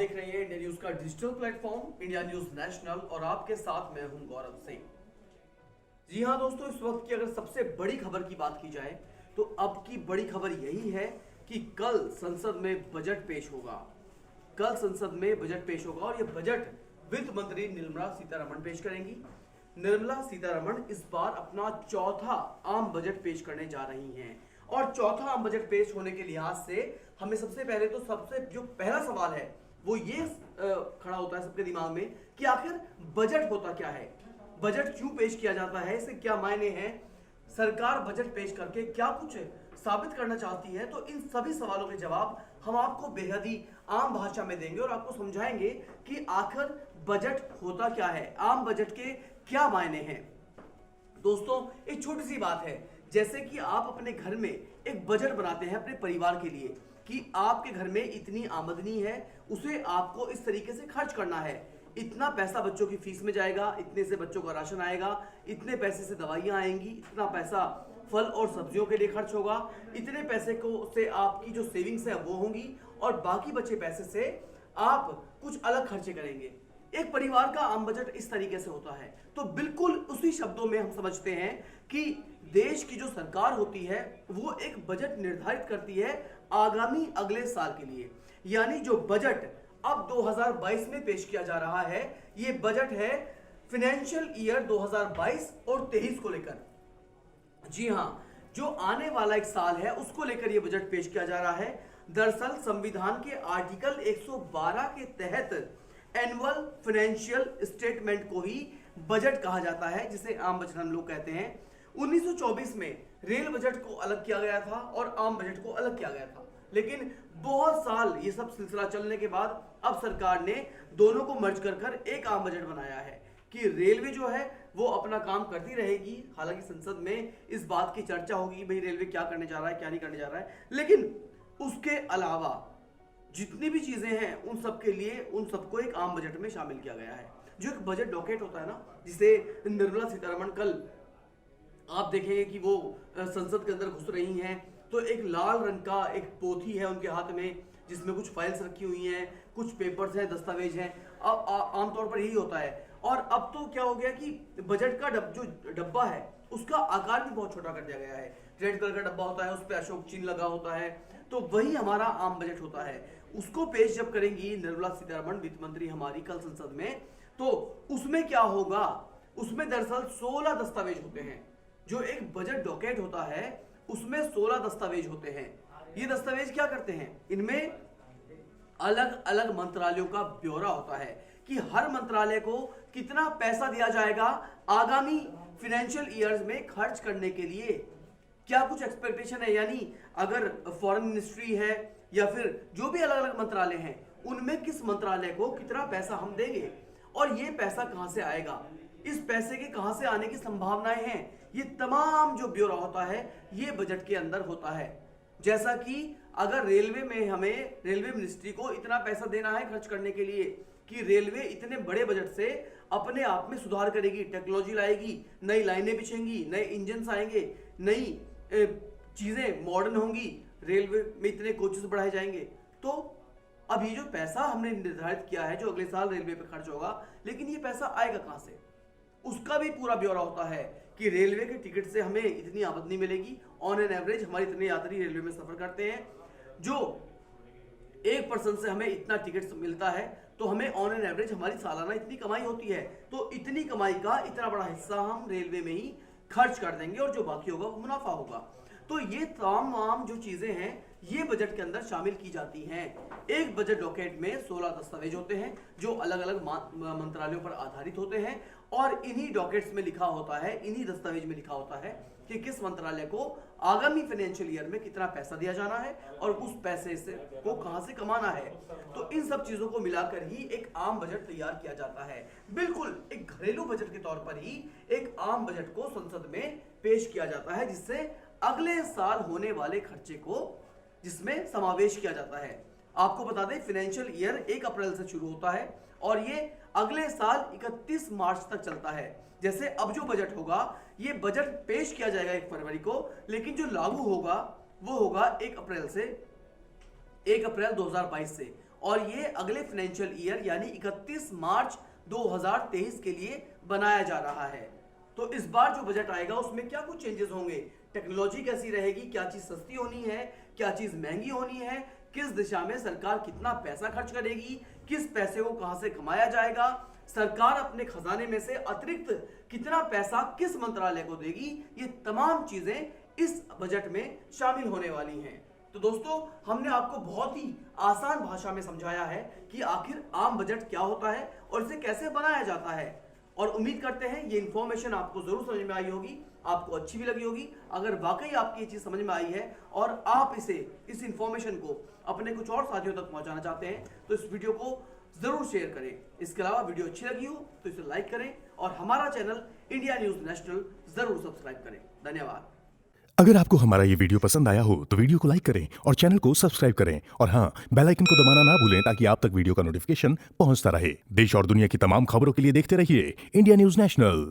देख रहे हैं इंडिया न्यूज का digital platform India news national और आपके साथ मैं हूं गौरव सिंह। जी हां दोस्तों, इस वक्त की अगर सबसे बड़ी खबर की बात की जाए तो अब की बड़ी खबर यही है कि कल संसद में बजट पेश होगा। कल संसद में बजट पेश होगा और यह बजट वित्त मंत्री निर्मला सीतारमण पेश करेंगी। निर्मला सीतारमण इस बार अपना चौथा आम बजट पेश करने जा रही हैं और चौथा आम बजट पेश होने के लिहाज से हमें सबसे पहले तो सबसे जो पहला सवाल है वो ये खड़ा होता है सबके दिमाग में कि आखिर बजट होता क्या है, बजट क्यों पेश किया जाता है, इससे क्या मायने हैं, सरकार बजट पेश करके क्या कुछ साबित करना चाहती है। तो इन सभी सवालों के जवाब हम आपको बेहद ही आम भाषा में देंगे और आपको समझाएंगे कि आखिर बजट होता क्या है, आम बजट के क्या मायने हैं। दोस्तों, एक छोटी सी बात है, जैसे कि आप अपने घर में एक बजट बनाते हैं अपने परिवार के लिए कि आपके घर में इतनी आमदनी है, उसे आपको इस तरीके से खर्च करना है, इतना पैसा बच्चों की फीस में जाएगा, इतने से बच्चों का राशन आएगा, इतने पैसे से दवाइयां आएंगी, इतना पैसा फल और सब्जियों के लिए खर्च होगा, इतने पैसे को से आपकी जो सेविंग्स है वो होंगी और बाकी बचे पैसे से आप कुछ अलग खर्चे करेंगे। एक परिवार का आम बजट इस तरीके से होता है। तो बिल्कुल उसी शब्दों में हम समझते हैं कि देश की जो सरकार होती है वो एक बजट निर्धारित करती है आगामी अगले साल के लिए, यानी जो बजट अब 2022 में पेश किया जा रहा है, ये बजट है फाइनेंशियल ईयर 2022 और 23 को लेकर। जी हां, जो आने वाला एक साल है उसको लेकर यह बजट पेश किया जा रहा है। दरअसल संविधान के आर्टिकल 112 के तहत एनुअल फाइनेंशियल स्टेटमेंट को ही बजट कहा जाता है, जिसे आम बजट हम लोग कहते हैं। 1924 में रेल बजट को अलग किया गया था और आम बजट को अलग किया गया था, लेकिन बहुत साल ये सब सिलसिला चलने के बाद अब सरकार ने दोनों को मर्ज कर एक आम बजट बनाया है कि रेलवे जो है वो अपना काम करती रहेगी। हालांकि संसद में इस बात की चर्चा होगी भाई रेलवे क्या करने जा रहा है क्या नहीं करने जा रहा है, लेकिन उसके अलावा जितनी भी चीजें हैं उन सब के लिए उन सबको एक आम बजट में शामिल किया गया है। जो एक बजट डॉकेट होता है ना, जिसे निर्मला सीतारमण कल आप देखेंगे कि वो संसद के अंदर घुस रही हैं तो एक लाल रंग का एक पोथी है उनके हाथ में जिसमें कुछ फाइल्स रखी हुई हैं, कुछ पेपर्स हैं, दस्तावेज हैं। अब आमतौर पर यही होता है। और अब तो क्या हो गया कि बजट का जो डब्बा है उसका आकार भी बहुत छोटा कर दिया गया है। रेड कलर का डब्बा होता है, उस पर अशोक चिन्ह लगा होता है, तो वही हमारा आम बजट होता है। उसको पेश जब करेंगी निर्मला सीतारमण वित्त मंत्री हमारी कल संसद में, तो उसमें क्या होगा, उसमें दरअसल 16 दस्तावेज होते हैं। जो एक बजट डॉकेट होता है उसमें 16 दस्तावेज होते हैं। ये दस्तावेज क्या करते हैं, इनमें अलग अलग मंत्रालयों का ब्यौरा होता है कि हर मंत्रालय को कितना पैसा दिया जाएगा आगामी फाइनेंशियल ईयर्स में खर्च करने के लिए, क्या कुछ एक्सपेक्टेशन है, यानी अगर फॉरेन मिनिस्ट्री है या फिर जो भी अलग अलग मंत्रालय हैं उनमें किस मंत्रालय को कितना पैसा हम देंगे और ये पैसा कहां से आएगा, इस पैसे के कहां से आने की संभावनाएं हैं, ये तमाम जो ब्यौरा होता है ये बजट के अंदर होता है। जैसा कि अगर रेलवे में हमें रेलवे मिनिस्ट्री को इतना पैसा देना है खर्च करने के लिए कि रेलवे इतने बड़े बजट से अपने आप में सुधार करेगी, टेक्नोलॉजी लाएगी, नई लाइनें बिछेंगी, नए इंजन आएंगे, नई चीजें मॉडर्न होंगी, रेलवे में इतने कोचेस बढ़ाए जाएंगे। तो अब ये जो पैसा हमने निर्धारित किया है जो अगले साल रेलवे पे खर्च होगा, लेकिन ये पैसा आएगा कहां से, उसका भी पूरा ब्यौरा होता है कि रेलवे के टिकट से हमें इतनी आमदनी मिलेगी, ऑन एन एवरेज हमारे इतने यात्री रेलवे में सफर करते हैं, जो एक पर्सन से हमें इतना टिकट मिलता है तो हमें ऑन एन एवरेज हमारी सालाना इतनी कमाई होती है, तो इतनी कमाई का इतना बड़ा हिस्सा हम रेलवे में ही खर्च कर देंगे और जो बाकी होगा वो मुनाफा होगा। तो ये तमाम जो चीजें हैं ये बजट के अंदर शामिल की जाती हैं। एक बजट डॉकेट में 16 दस्तावेज होते हैं जो अलग अलग मंत्रालयों पर आधारित होते हैं और इन्हीं डॉकेट्स में लिखा होता है, इन्हीं दस्तावेज में लिखा होता है कि किस मंत्रालय को आगामी फाइनेंशियल ईयर में कितना पैसा दिया जाना है और उस पैसे से को कहां से कमाना है। तो इन सब चीजों को मिलाकर ही एक आम बजट तैयार किया जाता है। बिल्कुल एक घरेलू बजट के तौर पर ही एक आम बजट को संसद में पेश किया जाता है, जिससे अगले साल होने वाले खर्चे को जिसमें समावेश किया जाता है। आपको बता दें फाइनेंशियल ईयर 1 अप्रैल से शुरू होता है और ये अगले साल 31 मार्च तक चलता है। जैसे अब जो बजट होगा ये बजट पेश किया जाएगा 1 फरवरी को, लेकिन जो लागू होगा वो होगा 1 अप्रैल 2022 से और ये अगले फाइनेंशियल ईयर यानी 31 मार्च 2023 के लिए बनाया जा रहा है। तो इस बार जो बजट आएगा उसमें क्या कुछ चेंजेस होंगे, टेक्नोलॉजी कैसी रहेगी, क्या चीज सस्ती होनी है, क्या चीज महंगी होनी है, किस दिशा में सरकार कितना पैसा खर्च करेगी, किस पैसे को कहां से कमाया जाएगा, सरकार अपने खजाने में से अतिरिक्त कितना पैसा किस मंत्रालय को देगी, ये तमाम चीजें इस बजट में शामिल होने वाली हैं। तो दोस्तों हमने आपको बहुत ही आसान भाषा में समझाया है कि आखिर आम बजट क्या होता है और इसे कैसे बनाया जाता है, और उम्मीद करते हैं ये इंफॉर्मेशन आपको जरूर समझ में आई होगी, आपको अच्छी भी लगी होगी। अगर वाकई आपकी ये चीज समझ में आई है और आप इस इंफॉर्मेशन को अपने कुछ और साथियों तक पहुंचाना चाहते हैं तो इस वीडियो को जरूर शेयर करें। इसके अलावा वीडियो अच्छी लगी हो तो इसे लाइक करें और हमारा चैनल इंडिया न्यूज नेशनल जरूर सब्सक्राइब करें। धन्यवाद। अगर आपको हमारा ये वीडियो पसंद आया हो तो वीडियो को लाइक करें और चैनल को सब्सक्राइब करें और हाँ, बेल आइकन को दबाना ना भूलें ताकि आप तक वीडियो का नोटिफिकेशन पहुंचता रहे। देश और दुनिया की तमाम खबरों के लिए देखते रहिए इंडिया न्यूज नेशनल।